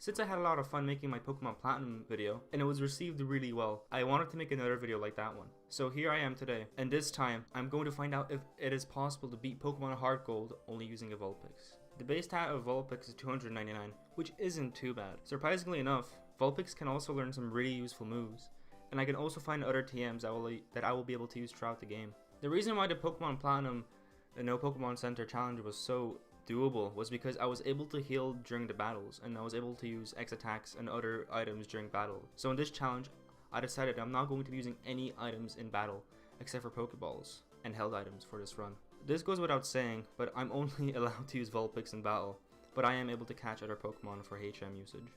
Since I had a lot of fun making my Pokemon Platinum video, and it was received really well, I wanted to make another video like that one. So here I am today, and this time, I'm going to find out if it is possible to beat Pokemon Heart Gold only using a VULPIX. The base stat of VULPIX is 299, which isn't too bad. Surprisingly enough, VULPIX can also learn some really useful moves, and I can also find other TMs that I will be able to use throughout the game. The reason why the Pokemon Platinum No Pokemon Center challenge was so doable was because I was able to heal during the battles, and I was able to use X attacks and other items during battle. So in this challenge, I decided I'm not going to be using any items in battle except for Pokeballs and held items for this run. This goes without saying, but I'm only allowed to use VULPIX in battle, but I am able to catch other Pokemon for HM usage.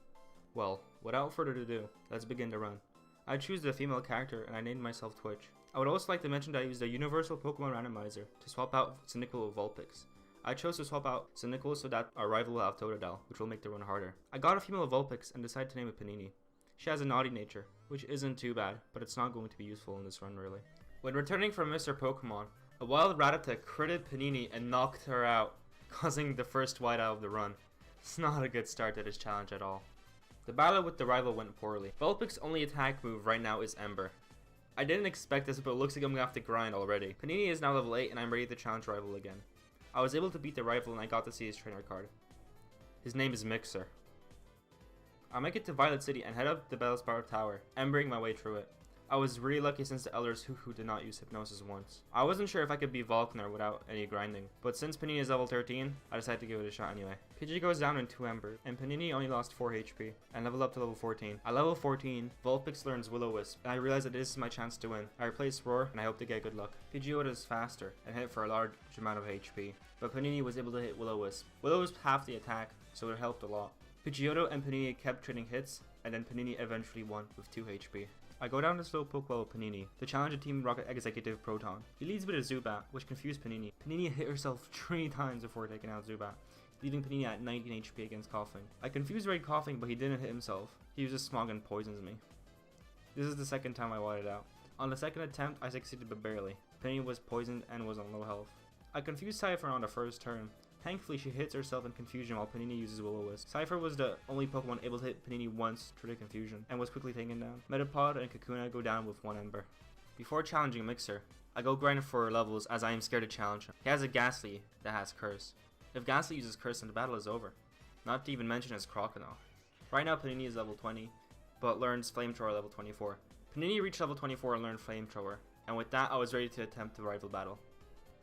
Well, without further ado, let's begin the run. I choose the female character and I named myself Twitch. I would also like to mention that I used a universal Pokemon randomizer to swap out Cyndaquil with VULPIX. I chose to swap out Cyndaquil so that our rival will have Totodile, which will make the run harder. I got a female VULPIX and decided to name it Panini. She has a naughty nature, which isn't too bad, but it's not going to be useful in this run really. When returning from Mr. Pokemon, a wild Rattata critted Panini and knocked her out, causing the first whiteout of the run. It's not a good start to this challenge at all. The battle with the rival went poorly. VULPIX's only attack move right now is Ember. I didn't expect this, but it looks like I'm gonna have to grind already. Panini is now level 8 and I'm ready to challenge rival again. I was able to beat the rival and I got to see his trainer card. His name is Mixer. I make it to Violet City and head up the Bellsprout Tower, embering my way through it. I was really lucky since the elders who did not use Hypnosis once. I wasn't sure if I could beat Volkner without any grinding, but since Panini is level 13, I decided to give it a shot anyway. Pidgey goes down in 2 Ember, and Panini only lost 4 HP, and leveled up to level 14. At level 14, VULPIX learns Will-O-Wisp, and I realize that this is my chance to win. I replace Roar, and I hope to get good luck. Pidgeotto is faster, and hit for a large amount of HP, but Panini was able to hit Will-O-Wisp. Will-O-Wisp half the attack, so it helped a lot. Pidgeotto and Panini kept trading hits, and then Panini eventually won with 2 HP. I go down to Slowpoke well with Panini to challenge a Team Rocket Executive Proton. He leads with a Zubat, which confused Panini. Panini hit herself 3 times before taking out Zubat, leaving Panini at 19 HP against Coughing. I confused Ray Coughing, but he didn't hit himself. He uses Smog and poisons me. This is the second time I whited out. On the second attempt, I succeeded but barely. Panini was poisoned and was on low health. I confused Cypher on the first turn. Thankfully, she hits herself in confusion while Panini uses Will-O-Wisp. Cypher was the only Pokemon able to hit Panini once through the confusion, and was quickly taken down. Metapod and Kakuna go down with 1 Ember. Before challenging Mixer, I go grind for levels as I am scared to challenge him. He has a Ghastly that has Curse. If Ghastly uses Curse, then the battle is over. Not to even mention his Crocodile. Right now Panini is level 20, but learns Flamethrower level 24. Panini reached level 24 and learned Flamethrower, and with that I was ready to attempt the rival battle.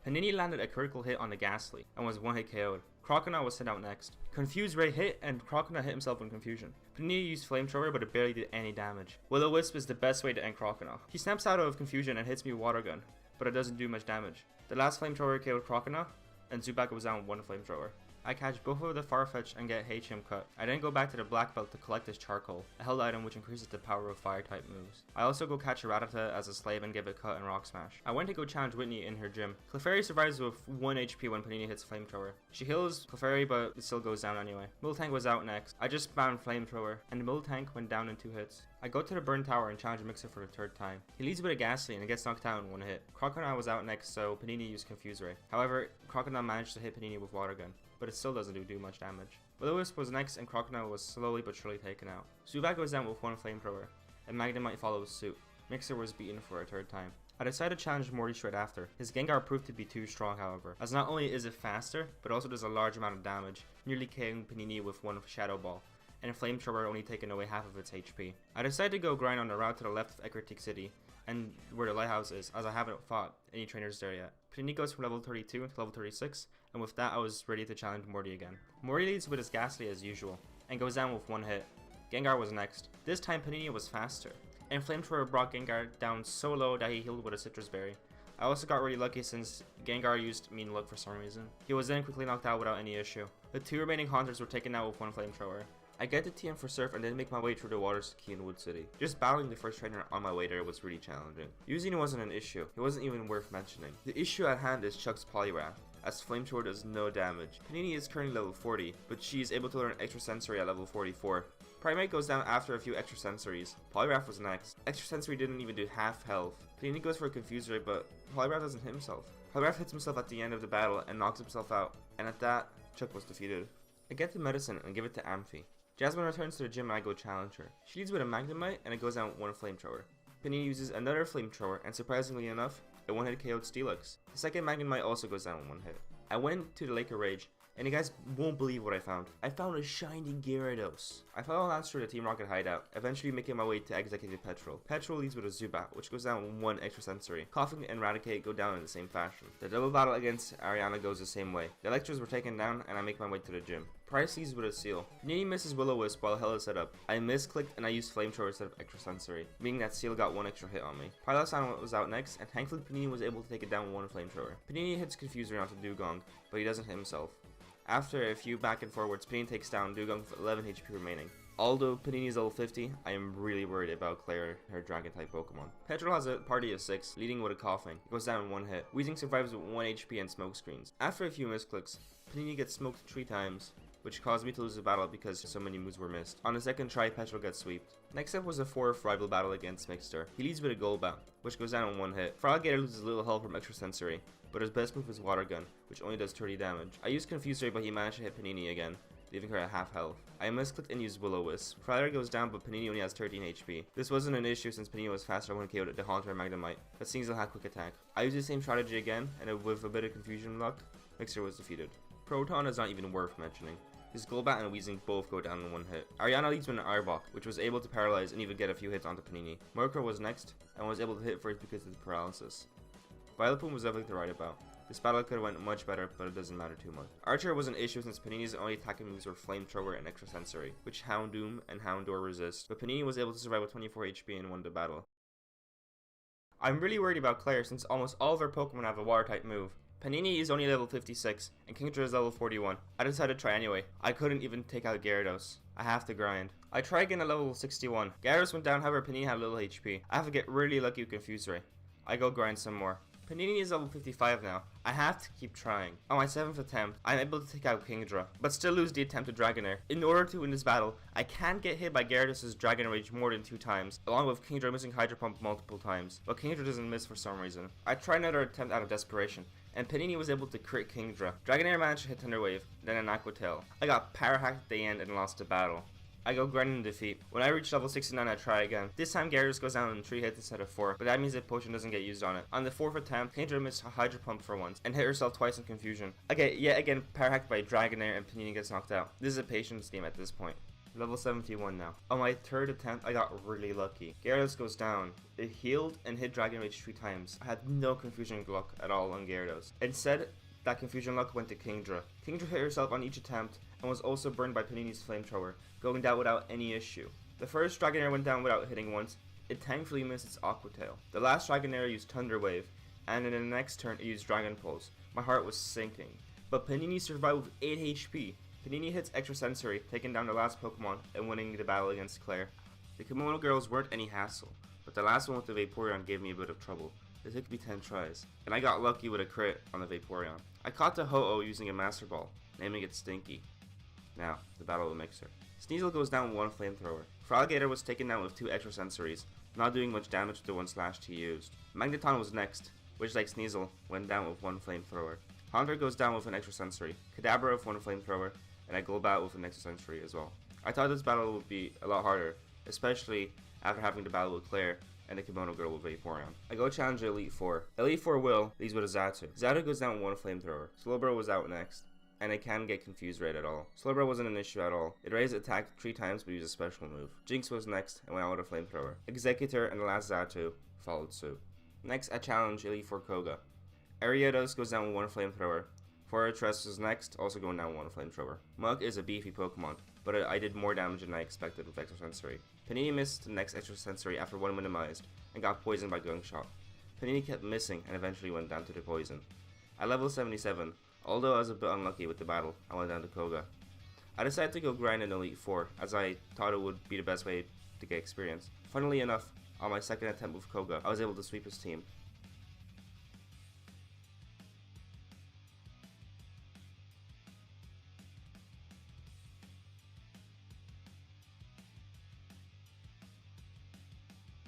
Panini landed a critical hit on the Ghastly and was 1-hit KO'd. Crocodile was sent out next. Confused Ray hit and Crocodile hit himself in confusion. Panini used Flamethrower but it barely did any damage. Will-O-Wisp is the best way to end Crocodile. He snaps out of confusion and hits me with Water Gun, but it doesn't do much damage. The last Flamethrower KO'd Crocodile, and Zubat goes down with 1 Flamethrower. I catch both of the Farfetch and get HM cut. I then go back to the Black Belt to collect his Charcoal, a held item which increases the power of fire type moves. I also go catch a Rattata as a slave and give it cut and Rock Smash. I went to go challenge Whitney in her gym. Clefairy survives with 1 HP when Panini hits Flamethrower. She heals Clefairy but it still goes down anyway. Miltank was out next. I just spammed Flamethrower and Miltank went down in 2 hits. I go to the Burn Tower and challenge Mixer for the 3rd time. He leads with a Ghastly and it gets knocked out in 1 hit. Crocodile was out next, so Panini used Confuse Ray. However, Crocodile managed to hit Panini with Water Gun, but it still doesn't do much damage. Will-O-Wisp was next and Crocodile was slowly but surely taken out. Zubat goes down with 1 Flamethrower, and Magnemite follows suit. Mixer was beaten for a 3rd time. I decided to challenge Morty straight after. His Gengar proved to be too strong however, as not only is it faster, but also does a large amount of damage, nearly killing Panini with 1 Shadow Ball, and Flamethrower only taking away half of its HP. I decided to go grind on the route to the left of Ecruteak City, and where the lighthouse is, as I haven't fought any trainers there yet. Panini goes from level 32 to level 36, and with that I was ready to challenge Morty again. Morty leads with his Ghastly as usual, and goes down with 1 hit. Gengar was next. This time Panini was faster, and Flamethrower brought Gengar down so low that he healed with a Citrus Berry. I also got really lucky since Gengar used Mean Look for some reason. He was then quickly knocked out without any issue. The 2 remaining Haunters were taken out with 1 Flamethrower. I get the TM for Surf and then make my way through the waters to Key and Wood City. Just battling the first trainer on my way there was really challenging. Using wasn't an issue, it wasn't even worth mentioning. The issue at hand is Chuck's Poliwrath, as Flamethrower does no damage. Panini is currently level 40, but she is able to learn Extra Sensory at level 44. Primeape goes down after a few Extra Sensories. Poliwrath was next. Extra Sensory didn't even do half health. Panini goes for a Confuse Ray, but Poliwrath doesn't hit himself. Poliwrath hits himself at the end of the battle and knocks himself out, and at that, Chuck was defeated. I get the medicine and give it to Amphi. Jasmine returns to the gym and I go challenge her. She leads with a Magnemite and it goes down with one flamethrower. Panini uses another flamethrower and surprisingly enough, it one-hit KO'd Steelix. The second Magnemite also goes down with one hit. I went to the Lake of Rage, and you guys won't believe what I found. I found a shiny Gyarados. I follow Lance through the Team Rocket hideout, eventually making my way to Executive Petrol. Petrol leads with a Zubat, which goes down with one extrasensory. Coughing and Raticate go down in the same fashion. The double battle against Ariana goes the same way. The Electros were taken down, and I make my way to the gym. Price leads with a Seal. Panini misses Will-O-Wisp while Hell is set up. I misclicked and I used Flamethrower instead of extrasensory, meaning that Seal got one extra hit on me. Pylosan was out next, and thankfully Panini was able to take it down with one Flamethrower. Panini hits Confuser onto Dugong, but he doesn't hit himself. After a few back and forwards, Panini takes down Dugong with 11 HP remaining. Although Panini is level 50, I am really worried about Clair, her Dragon-type Pokemon. Petrol has a party of 6, leading with a Coughing. It goes down in one hit. Weezing survives with 1 HP and smoke screens. After a few misclicks, Panini gets smoked 3 times, which caused me to lose the battle because so many moves were missed. On the second try, Petrol gets sweeped. Next up was a 4th rival battle against Mixter. He leads with a Golbat, which goes down in one hit. Froggator loses a little health from extrasensory, but his best move is Water Gun, which only does 30 damage. I used Confuser, but he managed to hit Panini again, leaving her at half health. I misclicked and used Will-O-Wisp. Froggator goes down, but Panini only has 13 HP. This wasn't an issue since Panini was faster when KO'd the Haunter and Magnemite, but Sneasel had quick attack. I used the same strategy again, and with a bit of confusion luck, Mixer was defeated. Proton is not even worth mentioning. His Golbat and Weezing both go down in one hit. Ariana leads with an Arbok, which was able to paralyze and even get a few hits onto Panini. Murkrow was next, and was able to hit first because of the paralysis. Vileplume was everything to write about. This battle could have went much better, but it doesn't matter too much. Archer was an issue since Panini's only attacking moves were Flamethrower and Extrasensory, which Houndoom and Houndour resist, but Panini was able to survive with 24 HP and won the battle. I'm really worried about Clair since almost all of her Pokemon have a Water-type move. Panini is only level 56, and Kingdra is level 41. I decided to try anyway. I couldn't even take out Gyarados. I have to grind. I try again at level 61. Gyarados went down, however Panini had little HP. I have to get really lucky with Confusory. I go grind some more. Panini is level 55 now. I have to keep trying. On my 7th attempt, I'm able to take out Kingdra, but still lose the attempt to Dragonair. In order to win this battle, I can't get hit by Gyarados' Dragon Rage more than 2 times, along with Kingdra missing Hydro Pump multiple times, but Kingdra doesn't miss for some reason. I try another attempt out of desperation, and Panini was able to crit Kingdra. Dragonair managed to hit Thunder Wave, then an Aqua Tail. I got Power Hacked at the end and lost the battle. I go grinding and defeat. When I reach level 69, I try again. This time Gyarados goes down in 3 hits instead of 4, but that means that potion doesn't get used on it. On the 4th attempt, Kingdra missed a Hydro Pump for once, and hit herself twice in confusion. I get yet again Power Hacked by Dragonair and Panini gets knocked out. This is a patience game at this point. Level 71 now. On my 3rd attempt, I got really lucky. Gyarados goes down. It healed and hit Dragon Rage 3 times. I had no confusion luck at all on Gyarados. Instead, that confusion luck went to Kingdra. Kingdra hit herself on each attempt and was also burned by Panini's Flamethrower, going down without any issue. The first Dragonair went down without hitting once. It thankfully missed its Aqua Tail. The last Dragonair used Thunder Wave, and in the next turn it used Dragon Pulse. My heart was sinking. But Panini survived with 8 HP. Panini hits Extrasensory, taking down the last Pokemon and winning the battle against Clair. The Kimono girls weren't any hassle, but the last one with the Vaporeon gave me a bit of trouble. It took me 10 tries, and I got lucky with a crit on the Vaporeon. I caught the Ho-Oh using a Master Ball, naming it Stinky. Now, the battle with Mixer. Sneasel goes down with 1 Flamethrower. Froggator was taken down with 2 Extrasensories, not doing much damage to the 1 slash he used. Magneton was next, which like Sneasel, went down with 1 Flamethrower. Haunter goes down with an Extrasensory, Kadabra with 1 Flamethrower, and a Golbat with an Extrasensory as well. I thought this battle would be a lot harder, especially after having to battle with Clair and the Kimono girl with Vaporeon. I go challenge Elite Four. Elite Four Will leads with a Xatu. Xatu goes down with 1 Flamethrower. Slowbro was out next, and it can get confused right at all. Slowbro wasn't an issue at all. It raised attack 3 times but used a special move. Jinx was next and went out with a Flamethrower. Executor and the last Xatu followed suit. Next, I challenge Elite Four Koga. Ariados goes down with 1 Flamethrower. Fortress was next, also going down with 1 Flamethrower. Mug is a beefy Pokemon, but I did more damage than I expected with Extrasensory. Panini missed the next Extrasensory after 1 minimized, and got poisoned by Gunshot. Panini kept missing and eventually went down to the poison. At level 77, although I was a bit unlucky with the battle, I went down to Koga. I decided to go grind in Elite Four, as I thought it would be the best way to get experience. Funnily enough, on my 2nd attempt with Koga, I was able to sweep his team.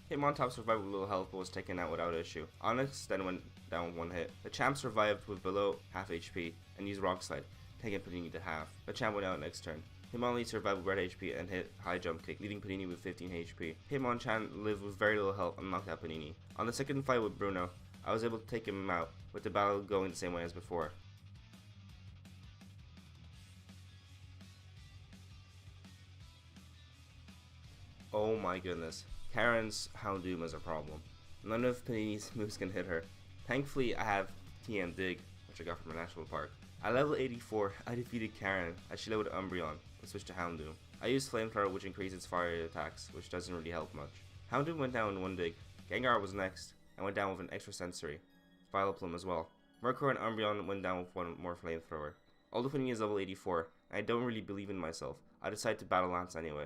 Hitmontop survived with little health but was taken out without issue. Onyx then went down with 1 hit. The champ survived with below half HP and used Rock Slide, taking Panini to half. The champ went out next turn. Hitmonlee survived with red HP and hit high jump kick, leaving Panini with 15 HP. Hitmonchan lived with very little health and knocked out Panini. On the second fight with Bruno, I was able to take him out, with the battle going the same way as before. Oh my goodness, Karen's Houndoom is a problem. None of Panini's moves can hit her. Thankfully, I have TM Dig, which I got from a national park. At level 84, I defeated Karen as she leveled Umbreon and switched to Houndoom. I used Flamethrower, which increases fire attacks, which doesn't really help much. Houndoom went down in one dig. Gengar was next, and went down with an extra sensory. Vileplume as well. Murkrow and Umbreon went down with one more Flamethrower. Although Panini is level 84, and I don't really believe in myself, I decided to battle Lance anyway.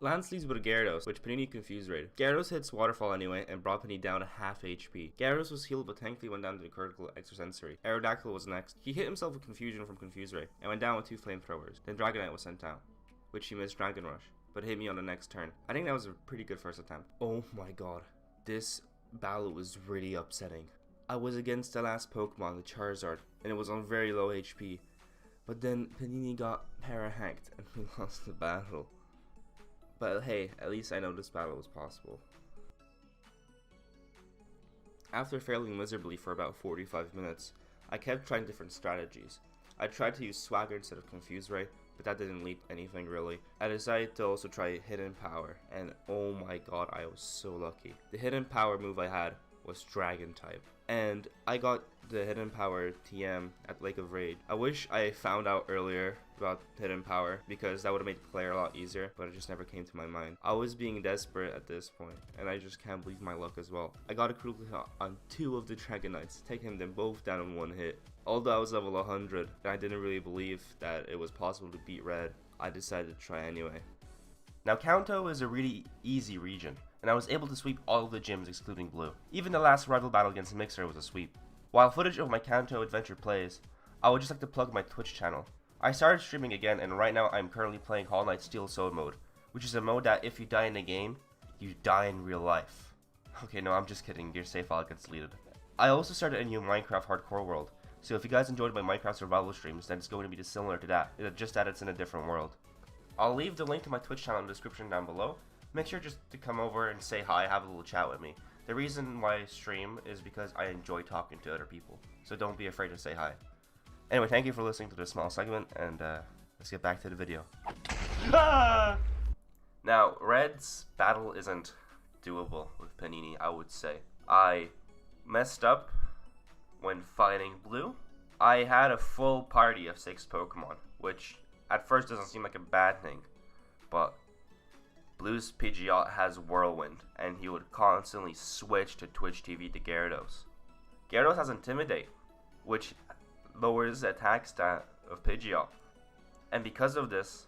Lance leads with a Gyarados, which Panini confused raid. Gyarados hits Waterfall anyway and brought Panini down to half HP. Gyarados was healed but thankfully went down to the critical extrasensory. Aerodactyl was next. He hit himself with Confusion from Confuse Ray and went down with 2 Flamethrowers. Then Dragonite was sent out, which he missed Dragon Rush, but hit me on the next turn. I think that was a pretty good first attempt. Oh my god, this battle was really upsetting. I was against the last Pokemon, the Charizard, and it was on very low HP. But then Panini got para-hacked and we lost the battle. But hey, at least I know this battle was possible. After failing miserably for about 45 minutes, I kept trying different strategies. I tried to use Swagger instead of Confuse Ray, but that didn't lead to anything really. I decided to also try Hidden Power, and oh my god, I was so lucky. The Hidden Power move I had was Dragon type, and I got the Hidden Power TM at Lake of Raid. I wish I found out earlier about Hidden Power, because that would have made Clair a lot easier, but it just never came to my mind. I was being desperate at this point, and I just can't believe my luck as well. I got a critical hit on 2 of the Dragonites, taking them both down in 1 hit. Although I was level 100, and I didn't really believe that it was possible to beat Red, I decided to try anyway. Now Kanto is a really easy region, and I was able to sweep all of the gyms excluding Blue. Even the last rival battle against Mixer was a sweep. While footage of my Kanto adventure plays, I would just like to plug my Twitch channel. I started streaming again, and right now I'm currently playing Hollow Knight Steel Sword mode, which is a mode that if you die in a game, you die in real life. Okay, no, I'm just kidding, your save file gets deleted. I also started a new Minecraft hardcore world, so if you guys enjoyed my Minecraft survival streams, then it's going to be similar to that, just that it's in a different world. I'll leave the link to my Twitch channel in the description down below. Make sure just to come over and say hi, have a little chat with me. The reason why I stream is because I enjoy talking to other people, so don't be afraid to say hi. Anyway, thank you for listening to this small segment, and let's get back to the video. Now, Red's battle isn't doable with Panini, I would say. I messed up when fighting Blue. I had a full party of 6 Pokemon, which at first doesn't seem like a bad thing, but Blue's Pidgeot has Whirlwind, and he would constantly switch to Twitch TV to Gyarados. Gyarados has Intimidate, which lowers the attack stat of Pidgeot, and because of this,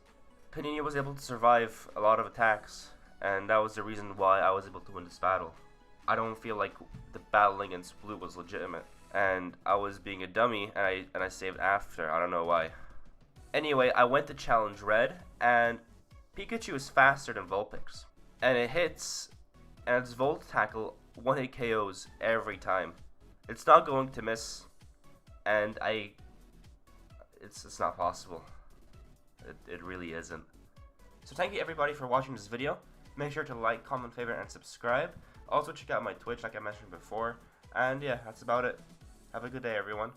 Panini was able to survive a lot of attacks, and that was the reason why I was able to win this battle. I don't feel like the battle against Blue was legitimate, and I was being a dummy, and I saved after. I don't know why. Anyway, I went to challenge Red, and Pikachu is faster than VULPIX, and it hits, and its Volt Tackle 1-hit KOs every time. It's not going to miss, and it's not possible. It really isn't. So thank you everybody for watching this video. Make sure to like, comment, favorite, and subscribe. Also check out my Twitch like I mentioned before, and yeah, that's about it. Have a good day everyone.